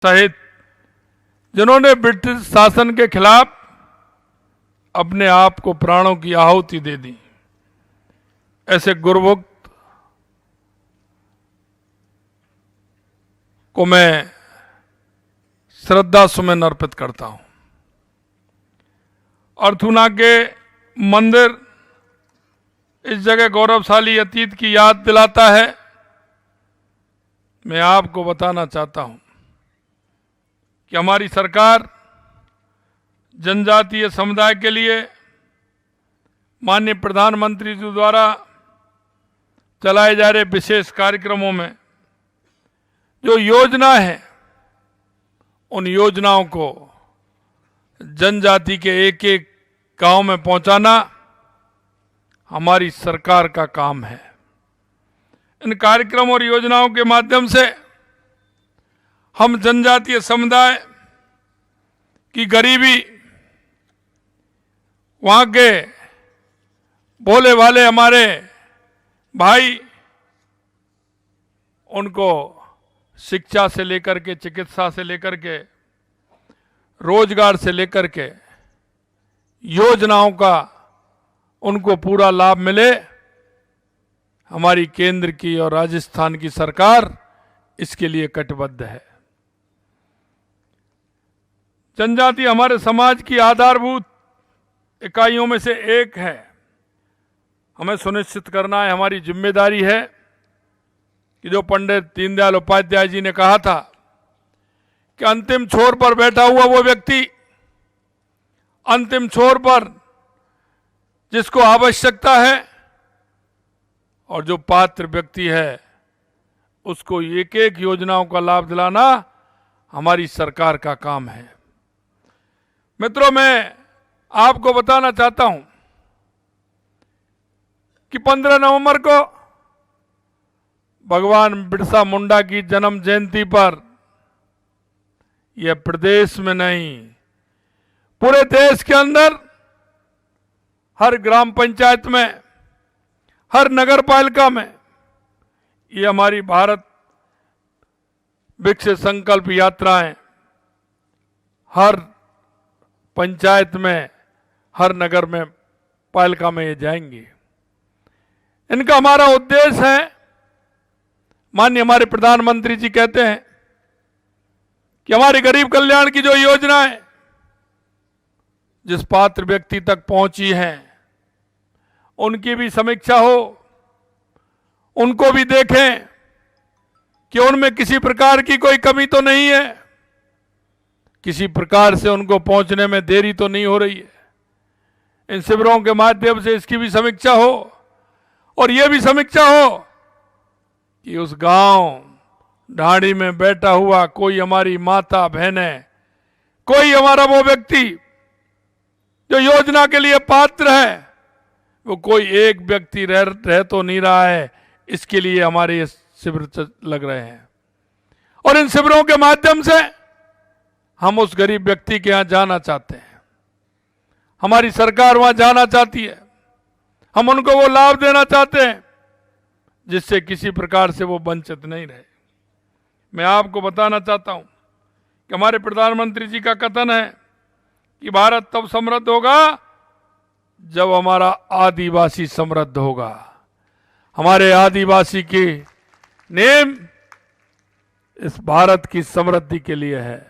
सहित जिन्होंने ब्रिटिश शासन के खिलाफ अपने आप को प्राणों की आहुति दे दी, ऐसे गुरमुक्त को मैं श्रद्धा सुमन अर्पित करता हूं। अर्थूना के मंदिर इस जगह गौरवशाली अतीत की याद दिलाता है। मैं आपको बताना चाहता हूं कि हमारी सरकार जनजातीय समुदाय के लिए माननीय प्रधानमंत्री जी द्वारा चलाए जा रहे विशेष कार्यक्रमों में जो योजना है, उन योजनाओं को जनजाति के एक एक गांव में पहुंचाना हमारी सरकार का काम है। इन कार्यक्रमों और योजनाओं के माध्यम से हम जनजातीय समुदाय की गरीबी, वहां के भोले भाले हमारे भाई, उनको शिक्षा से लेकर के, चिकित्सा से लेकर के, रोजगार से लेकर के योजनाओं का उनको पूरा लाभ मिले। हमारी केंद्र की और राजस्थान की सरकार इसके लिए कटिबद्ध है। जनजाति हमारे समाज की आधारभूत इकाइयों में से एक है। हमें सुनिश्चित करना है, हमारी जिम्मेदारी है कि जो पंडित दीनदयाल उपाध्याय जी ने कहा था कि अंतिम छोर पर बैठा हुआ वो व्यक्ति, अंतिम छोर पर जिसको आवश्यकता है और जो पात्र व्यक्ति है, उसको एक एक योजनाओं का लाभ दिलाना हमारी सरकार का काम है। मित्रों, मैं आपको बताना चाहता हूं कि 15 नवंबर को भगवान बिरसा मुंडा की जन्म जयंती पर यह प्रदेश में नहीं, पूरे देश के अंदर हर ग्राम पंचायत में, हर नगर पालिका में ये हमारी भारत विकसित संकल्प यात्राएं हर पंचायत में, हर नगर में, पालिका में ये जाएंगी। इनका हमारा उद्देश्य है, माननीय हमारे प्रधानमंत्री जी कहते हैं कि हमारे गरीब कल्याण की जो योजना है, जिस पात्र व्यक्ति तक पहुंची है, उनकी भी समीक्षा हो, उनको भी देखें कि उनमें किसी प्रकार की कोई कमी तो नहीं है, किसी प्रकार से उनको पहुंचने में देरी तो नहीं हो रही है। इन शिविरों के माध्यम से इसकी भी समीक्षा हो और यह भी समीक्षा हो कि उस गांव ढाणी में बैठा हुआ कोई हमारी माता बहनें, कोई हमारा वो व्यक्ति जो योजना के लिए पात्र है, वो कोई एक व्यक्ति रह तो नहीं रहा है। इसके लिए हमारे ये शिविर लग रहे हैं और इन शिविरों के माध्यम से हम उस गरीब व्यक्ति के यहां जाना चाहते हैं। हमारी सरकार वहां जाना चाहती है, हम उनको वो लाभ देना चाहते हैं जिससे किसी प्रकार से वो वंचित नहीं रहे। मैं आपको बताना चाहता हूं कि हमारे प्रधानमंत्री जी का कथन है कि भारत तब समृद्ध होगा जब हमारा आदिवासी समृद्ध होगा। हमारे आदिवासी की नेम इस भारत की समृद्धि के लिए है।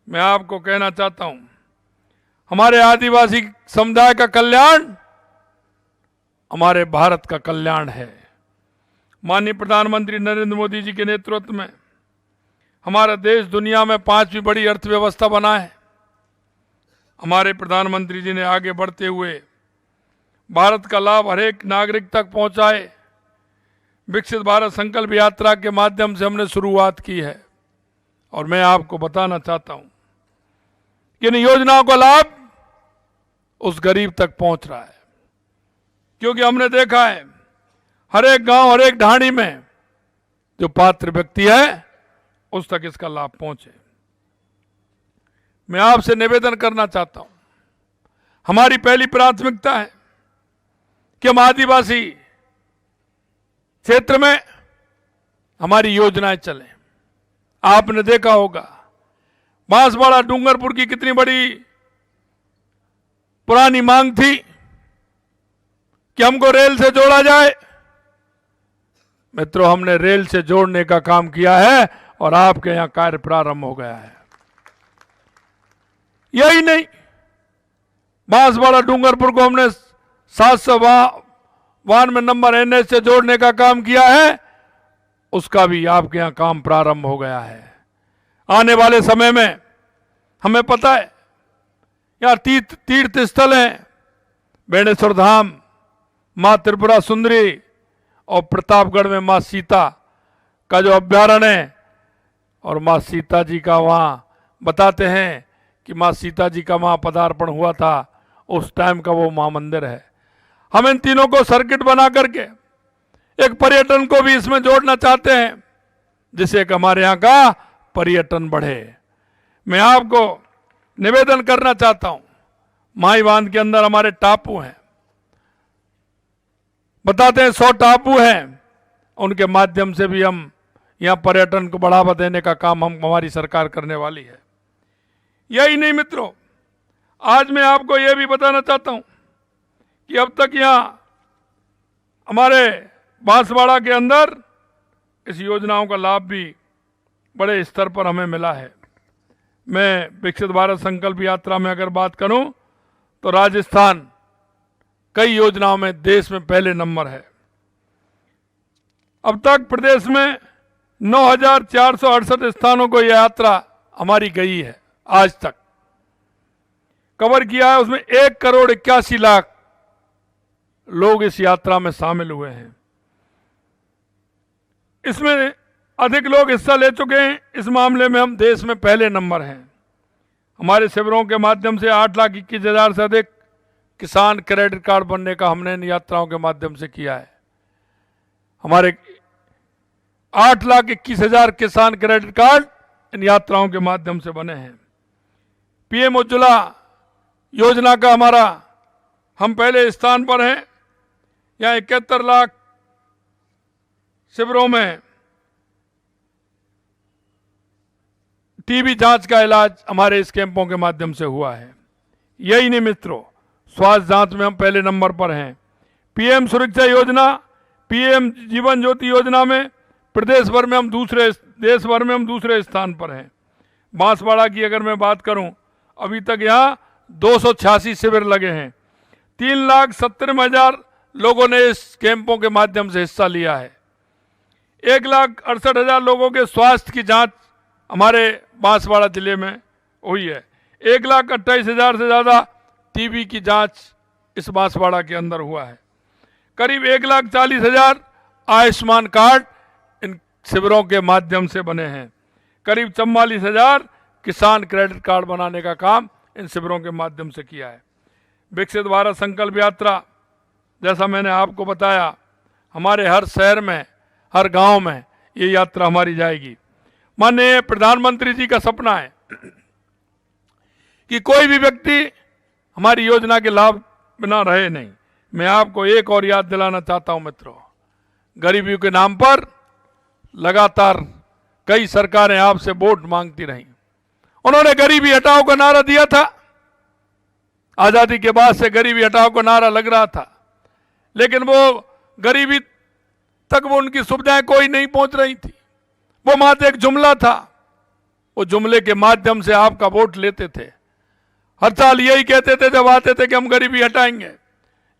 मैं आपको कहना चाहता हूं, हमारे आदिवासी समुदाय का कल्याण हमारे भारत का कल्याण है। माननीय प्रधानमंत्री नरेंद्र मोदी जी के नेतृत्व में हमारा देश दुनिया में 5वीं बड़ी अर्थव्यवस्था बना है। हमारे प्रधानमंत्री जी ने आगे बढ़ते हुए भारत का लाभ हर एक नागरिक तक पहुंचाए। विकसित भारत संकल्प यात्रा के माध्यम से हमने शुरुआत की है और मैं आपको बताना चाहता हूं कि इन योजनाओं का लाभ उस गरीब तक पहुंच रहा है, क्योंकि हमने देखा है हर एक गांव, हर एक ढाणी में जो पात्र व्यक्ति है उस तक इसका लाभ पहुंचे। मैं आपसे निवेदन करना चाहता हूं, हमारी पहली प्राथमिकता है कि हम आदिवासी क्षेत्र में हमारी योजनाएं चलें। आपने देखा होगा बांसवाड़ा डूंगरपुर की कितनी बड़ी पुरानी मांग थी कि हमको रेल से जोड़ा जाए। मित्रों, हमने रेल से जोड़ने का काम किया है और आपके यहां कार्य प्रारंभ हो गया है। यही नहीं, बांसवाड़ा डूंगरपुर को हमने 792 नंबर एनएच से जोड़ने का काम किया है, उसका भी आपके यहां काम प्रारंभ हो गया है। आने वाले समय में हमें पता है यहाँ तीर्थ स्थल हैं, बेणेश्वर धाम, मां त्रिपुरा सुंदरी और प्रतापगढ़ में मां सीता का जो अभ्यारण्य है, और मां सीता जी का वहां बताते हैं कि मां सीता जी का वहां पदार्पण हुआ था, उस टाइम का वो मां मंदिर है। हम इन तीनों को सर्किट बना करके एक पर्यटन को भी इसमें जोड़ना चाहते हैं, जिससे कि हमारे यहाँ का पर्यटन बढ़े। मैं आपको निवेदन करना चाहता हूं, माई बांध के अंदर हमारे टापू हैं, बताते हैं 100 टापू हैं, उनके माध्यम से भी हम यहां पर्यटन को बढ़ावा देने का काम हमारी सरकार करने वाली है। यही नहीं मित्रों, आज मैं आपको यह भी बताना चाहता हूं कि अब तक यहां हमारे बांसवाड़ा के अंदर इस योजनाओं का लाभ भी बड़े स्तर पर हमें मिला है। मैं विकसित भारत संकल्प यात्रा में अगर बात करूं तो राजस्थान कई योजनाओं में देश में पहले नंबर है। अब तक प्रदेश में 9,468 स्थानों को यह यात्रा हमारी गई है, आज तक कवर किया है। उसमें 1,81,00,000 लोग इस यात्रा में शामिल हुए हैं। इसमें अधिक लोग हिस्सा ले चुके हैं, इस मामले में हम देश में पहले नंबर हैं। हमारे शिविरों के माध्यम से 8,21,000 से अधिक किसान क्रेडिट कार्ड बनने का हमने इन यात्राओं के माध्यम से किया है। हमारे 8,21,000 किसान क्रेडिट कार्ड इन यात्राओं के माध्यम से बने हैं। पीएम उज्ज्वला योजना का हमारा हम पहले स्थान पर हैं। यहाँ 71 लाख शिविरों में टीबी जांच का इलाज हमारे इस कैंपों के माध्यम से हुआ है। यही नहीं मित्रों, स्वास्थ्य जांच में हम पहले नंबर पर हैं। पीएम सुरक्षा योजना, पीएम जीवन ज्योति योजना में देश भर में हम दूसरे स्थान पर हैं। बांसवाड़ा की अगर मैं बात करूं, अभी तक यहाँ 286 शिविर लगे हैं। 3,70,000 लोगों ने इस कैंपों के माध्यम से हिस्सा लिया है। 1,68,000 लोगों के स्वास्थ्य की जांच हमारे बांसवाड़ा जिले में हुई है। 1,28,000 से ज़्यादा टीबी की जांच इस बांसवाड़ा के अंदर हुआ है। करीब 1,40,000 आयुष्मान कार्ड इन शिविरों के माध्यम से बने हैं। करीब 44,000 किसान क्रेडिट कार्ड बनाने का काम इन शिविरों के माध्यम से किया है। विकसित भारत संकल्प यात्रा, जैसा मैंने आपको बताया, हमारे हर शहर में, हर गांव में ये यात्रा हमारी जाएगी। माननीय प्रधानमंत्री जी का सपना है कि कोई भी व्यक्ति हमारी योजना के लाभ बिना रहे नहीं। मैं आपको एक और याद दिलाना चाहता हूं मित्रों, गरीबी के नाम पर लगातार कई सरकारें आपसे वोट मांगती रहीं। उन्होंने गरीबी हटाओ का नारा दिया था, आजादी के बाद से गरीबी हटाओ का नारा लग रहा था, लेकिन वो गरीबी तक वो उनकी सुविधाएं कोई नहीं पहुंच रही थी। वो मात्र एक जुमला था। वो जुमले के माध्यम से आपका वोट लेते थे। हर साल यही कहते थे जब आते थे कि हम गरीबी हटाएंगे,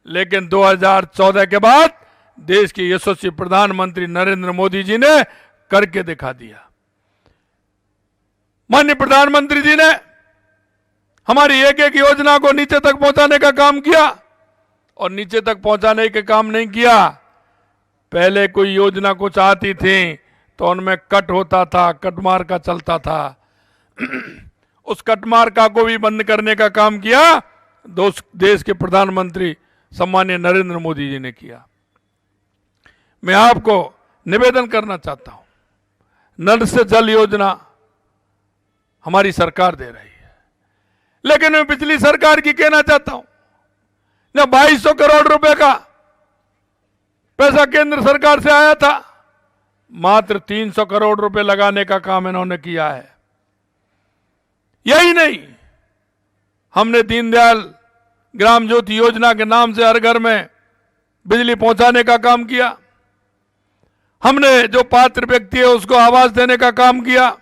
लेकिन 2014 के बाद देश के यशस्वी प्रधानमंत्री नरेंद्र मोदी जी ने करके दिखा दिया। माननीय प्रधानमंत्री जी ने हमारी एक एक योजना को नीचे तक पहुंचाने का काम किया, और नीचे तक पहुंचाने के काम नहीं किया। पहले कोई योजना कुछ आती थी तो उनमें कट होता था, कटमार का चलता था। उस कटमार्का को भी बंद करने का काम किया देश के प्रधानमंत्री सम्मानीय नरेंद्र मोदी जी ने किया। मैं आपको निवेदन करना चाहता हूं, नल से जल योजना हमारी सरकार दे रही है, लेकिन मैं पिछली सरकार की कहना चाहता हूं, न 2200 करोड़ रुपए का पैसा केंद्र सरकार से आया था, मात्र 300 करोड़ रुपए लगाने का काम इन्होंने किया है। यही नहीं, हमने दीनदयाल ग्राम ज्योति योजना के नाम से हर घर में बिजली पहुंचाने का काम किया। हमने जो पात्र व्यक्ति है उसको आवास देने का काम किया।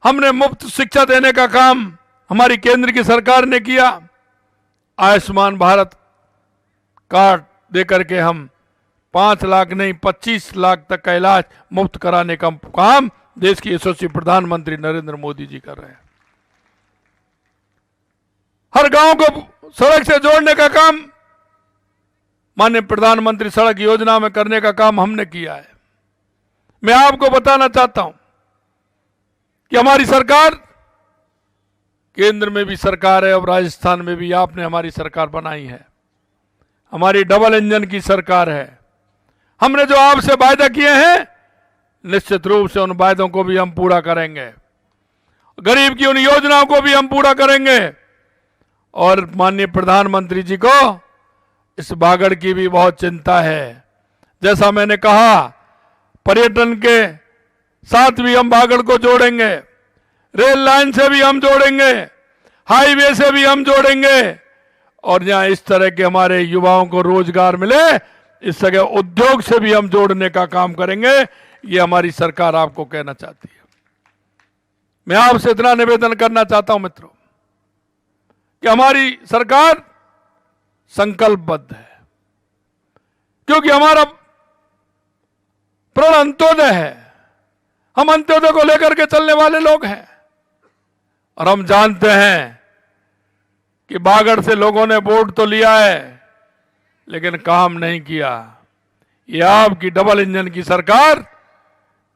हमने मुफ्त शिक्षा देने का काम हमारी केंद्र की सरकार ने किया। आयुष्मान भारत कार्ड देकर के हम 5 लाख नहीं 25 लाख तक का इलाज मुफ्त कराने का काम देश के यशस्वी प्रधानमंत्री नरेंद्र मोदी जी कर रहे हैं। हर गांव को सड़क से जोड़ने का काम माननीय प्रधानमंत्री सड़क योजना में करने का काम हमने किया है। मैं आपको बताना चाहता हूं कि हमारी सरकार केंद्र में भी सरकार है और राजस्थान में भी आपने हमारी सरकार बनाई है। हमारी डबल इंजन की सरकार है। हमने जो आपसे वायदा किए हैं निश्चित रूप से उन वायदों को भी हम पूरा करेंगे। गरीब की उन योजनाओं को भी हम पूरा करेंगे। और माननीय प्रधानमंत्री जी को इस बागड़ की भी बहुत चिंता है। जैसा मैंने कहा, पर्यटन के साथ भी हम बागड़ को जोड़ेंगे, रेल लाइन से भी हम जोड़ेंगे, हाईवे से भी हम जोड़ेंगे और जहां इस तरह के हमारे युवाओं को रोजगार मिले इस जगह उद्योग से भी हम जोड़ने का काम करेंगे। ये हमारी सरकार आपको कहना चाहती है। मैं आपसे इतना निवेदन करना चाहता हूं मित्रों कि हमारी सरकार संकल्पबद्ध है, क्योंकि हमारा प्रण अंत्योदय है। हम अंत्योदय को लेकर के चलने वाले लोग हैं और हम जानते हैं कि बागड़ से लोगों ने वोट तो लिया है लेकिन काम नहीं किया। ये आपकी डबल इंजन की सरकार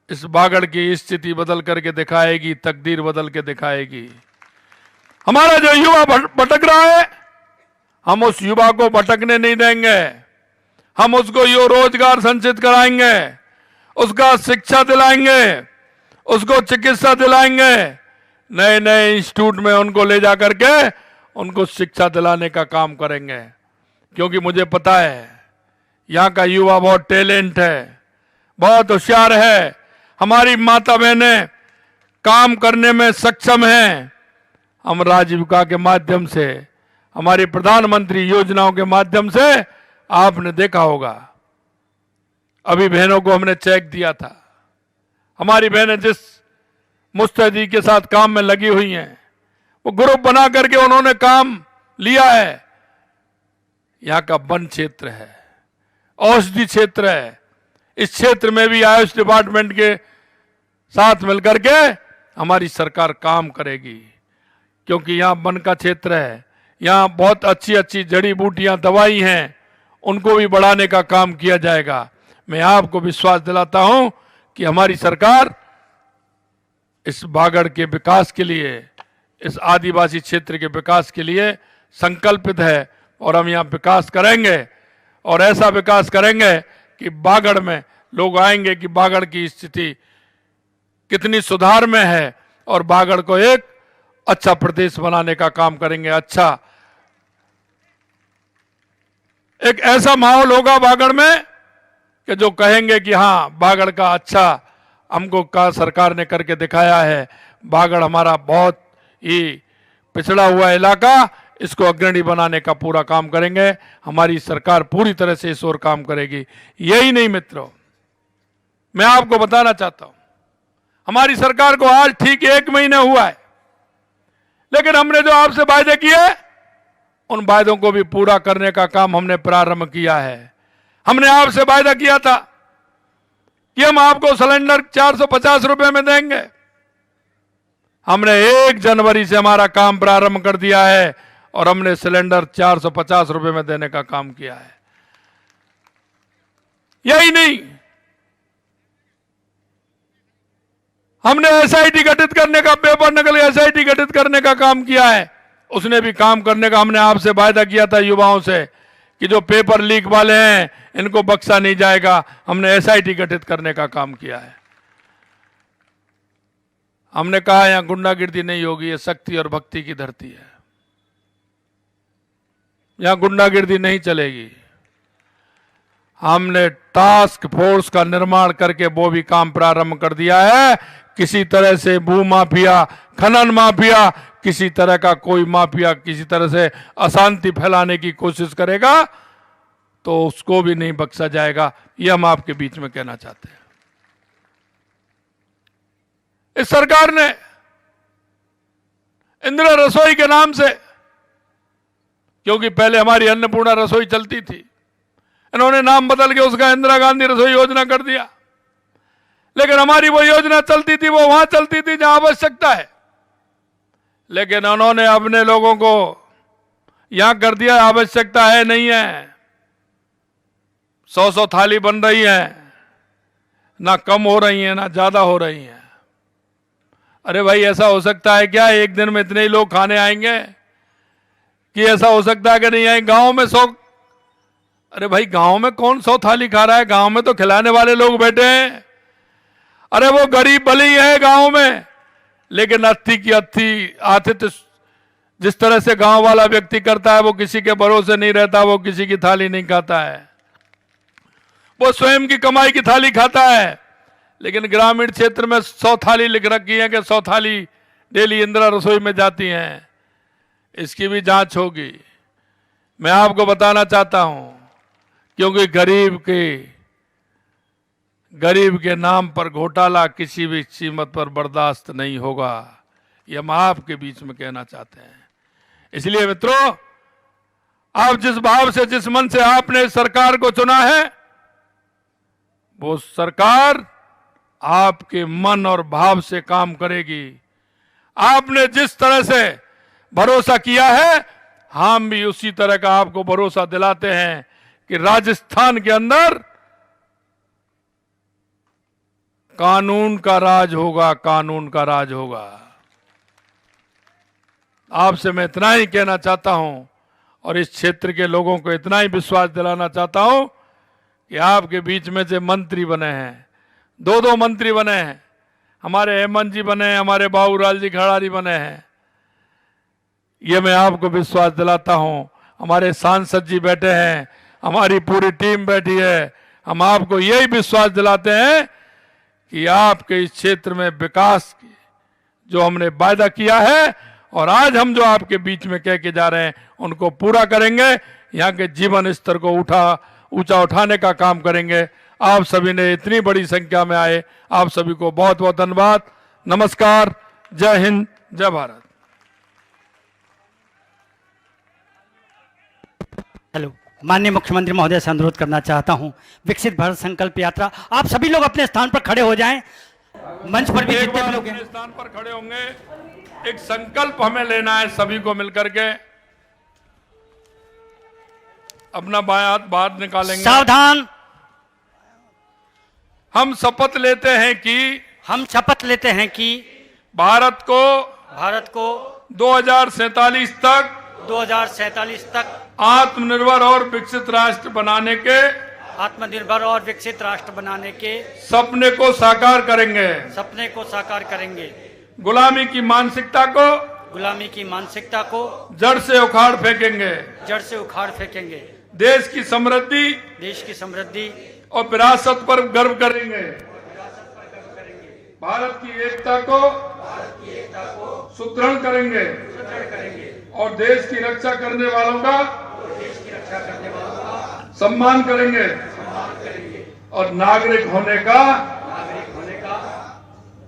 इस बागड़ की स्थिति बदल करके दिखाएगी, तकदीर बदल के दिखाएगी। हमारा जो युवा भटक रहा है हम उस युवा को भटकने नहीं देंगे। हम उसको यो रोजगार संचित कराएंगे, उसका शिक्षा दिलाएंगे, उसको चिकित्सा दिलाएंगे, नए नए इंस्टीट्यूट में उनको ले जा करके उनको शिक्षा दिलाने का काम करेंगे। क्योंकि मुझे पता है यहाँ का युवा बहुत टैलेंट है, बहुत होशियार है। हमारी माता बहनें काम करने में सक्षम हैं। हम राजीविका के माध्यम से, हमारी प्रधानमंत्री योजनाओं के माध्यम से आपने देखा होगा, अभी बहनों को हमने चेक दिया था। हमारी बहनें जिस मुस्तैदी के साथ काम में लगी हुई हैं, वो ग्रुप बना करके उन्होंने काम लिया है। यहाँ का वन क्षेत्र है, औषधि क्षेत्र है। इस क्षेत्र में भी आयुष डिपार्टमेंट के साथ मिलकर के हमारी सरकार काम करेगी, क्योंकि यहाँ वन का क्षेत्र है। यहाँ बहुत अच्छी अच्छी जड़ी बूटियां, दवाई हैं, उनको भी बढ़ाने का काम किया जाएगा। मैं आपको विश्वास दिलाता हूं कि हमारी सरकार इस बागड़ के विकास के लिए, इस आदिवासी क्षेत्र के विकास के लिए संकल्पित है और हम यहाँ विकास करेंगे और ऐसा विकास करेंगे कि बागड़ में लोग आएंगे कि बागड़ की स्थिति कितनी सुधार में है और बागड़ को एक अच्छा प्रदेश बनाने का काम करेंगे। अच्छा एक ऐसा माहौल होगा बागड़ में कि जो कहेंगे कि हाँ, बागड़ का अच्छा हमको का सरकार ने करके दिखाया है। बागड़ हमारा बहुत ही पिछड़ा हुआ इलाका, इसको अग्रणी बनाने का पूरा काम करेंगे। हमारी सरकार पूरी तरह से इस ओर काम करेगी। यही नहीं मित्रों, मैं आपको बताना चाहता हूं, हमारी सरकार को आज ठीक 1 महीना हुआ है, लेकिन हमने जो आपसे वायदे किए उन वायदों को भी पूरा करने का काम हमने प्रारंभ किया है। हमने आपसे वायदा किया था कि हम आपको सिलेंडर 450 रुपए में देंगे। हमने 1 जनवरी से हमारा काम प्रारंभ कर दिया है और हमने सिलेंडर 450 रुपए में देने का काम किया है। यही नहीं, हमने एसआईटी गठित करने का, पेपर नकल एसआईटी गठित करने का काम किया है। उसने भी काम करने का हमने आपसे वायदा किया था युवाओं से कि जो पेपर लीक वाले हैं इनको बख्शा नहीं जाएगा। हमने एसआईटी गठित करने का काम किया है। हमने कहा यहां गुंडागिर्दी नहीं होगी, ये शक्ति और भक्ति की धरती है, यहां गुंडागिर्दी नहीं चलेगी। हमने टास्क फोर्स का निर्माण करके वो भी काम प्रारंभ कर दिया है। किसी तरह से भू माफिया, खनन माफिया, किसी तरह का कोई माफिया किसी तरह से अशांति फैलाने की कोशिश करेगा तो उसको भी नहीं बख्शा जाएगा। ये हम आपके बीच में कहना चाहते हैं। इस सरकार ने इंदिरा रसोई के नाम से, क्योंकि पहले हमारी अन्नपूर्णा रसोई चलती थी, इन्होंने नाम बदल के उसका इंदिरा गांधी रसोई योजना कर दिया। लेकिन हमारी वो योजना चलती थी, वो वहां चलती थी जहां आवश्यकता है। लेकिन उन्होंने अपने लोगों को यहां कर दिया, आवश्यकता है नहीं है। 100 थाली बन रही है, ना कम हो रही है ना ज्यादा हो रही है। अरे भाई, ऐसा हो सकता है क्या एक दिन में इतने ही लोग खाने आएंगे? कि ऐसा हो सकता है कि नहीं आए? गांव में 100, अरे भाई गांव में कौन 100 थाली खा रहा है? गांव में तो खिलाने वाले लोग बैठे हैं। अरे वो गरीब भले ही है गांव में, लेकिन अत्थी की अत्थी आतिथ्य जिस तरह से गांव वाला व्यक्ति करता है, वो किसी के भरोसे नहीं रहता, वो किसी की थाली नहीं खाता है, वो स्वयं की कमाई की थाली खाता है। लेकिन ग्रामीण क्षेत्र में 100 थाली लिख रखी है कि 100 थाली डेली इंदिरा रसोई में जाती हैं। इसकी भी जांच होगी। मैं आपको बताना चाहता हूं, क्योंकि गरीब के नाम पर घोटाला किसी भी कीमत पर बर्दाश्त नहीं होगा। ये हम आपके बीच में कहना चाहते हैं। इसलिए मित्रों, आप जिस भाव से, जिस मन से आपने सरकार को चुना है, वो सरकार आपके मन और भाव से काम करेगी। आपने जिस तरह से भरोसा किया है, हम भी उसी तरह का आपको भरोसा दिलाते हैं कि राजस्थान के अंदर कानून का राज होगा, कानून का राज होगा। आपसे मैं इतना ही कहना चाहता हूं और इस क्षेत्र के लोगों को इतना ही विश्वास दिलाना चाहता हूं कि आपके बीच में से मंत्री बने हैं, 2 मंत्री बने हैं, हमारे हेमंत जी बने हैं, हमारे बाबूलाल जी खड़ारी बने हैं। ये मैं आपको विश्वास दिलाता हूं। हमारे सांसद जी बैठे हैं, हमारी पूरी टीम बैठी है। हम आपको यही विश्वास दिलाते हैं कि आपके इस क्षेत्र में विकास की जो हमने वायदा किया है और आज हम जो आपके बीच में कह के जा रहे हैं, उनको पूरा करेंगे। यहाँ के जीवन स्तर को ऊंचा उठाने का काम करेंगे। आप सभी ने इतनी बड़ी संख्या में आए, आप सभी को बहुत बहुत धन्यवाद। नमस्कार, जय हिंद, जय भारत। हेलो, माननीय मुख्यमंत्री महोदय से अनुरोध करना चाहता हूं, विकसित भारत संकल्प यात्रा, आप सभी लोग अपने स्थान पर खड़े हो जाएं। मंच पर भी जितने लोग हैं अपने स्थान पर खड़े होंगे। एक संकल्प हमें लेना है सभी को मिलकर के। अपना बायां हाथ बाहर निकालेंगे। सावधान। हम शपथ लेते हैं कि भारत को 2047 तक आत्मनिर्भर और विकसित राष्ट्र बनाने के सपने को साकार करेंगे। गुलामी की मानसिकता को जड़ से उखाड़ फेंकेंगे। देश की समृद्धि और विरासत पर गर्व करेंगे। भारत की एकता को सुदृढ़ करेंगे और देश की रक्षा करने वालों का सम्मान करेंगे और नागरिक होने का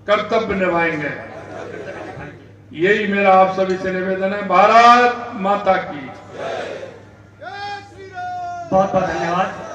कर्तव्य निभाएंगे। यही मेरा आप सभी से निवेदन है। भारत माता की। बहुत बहुत धन्यवाद।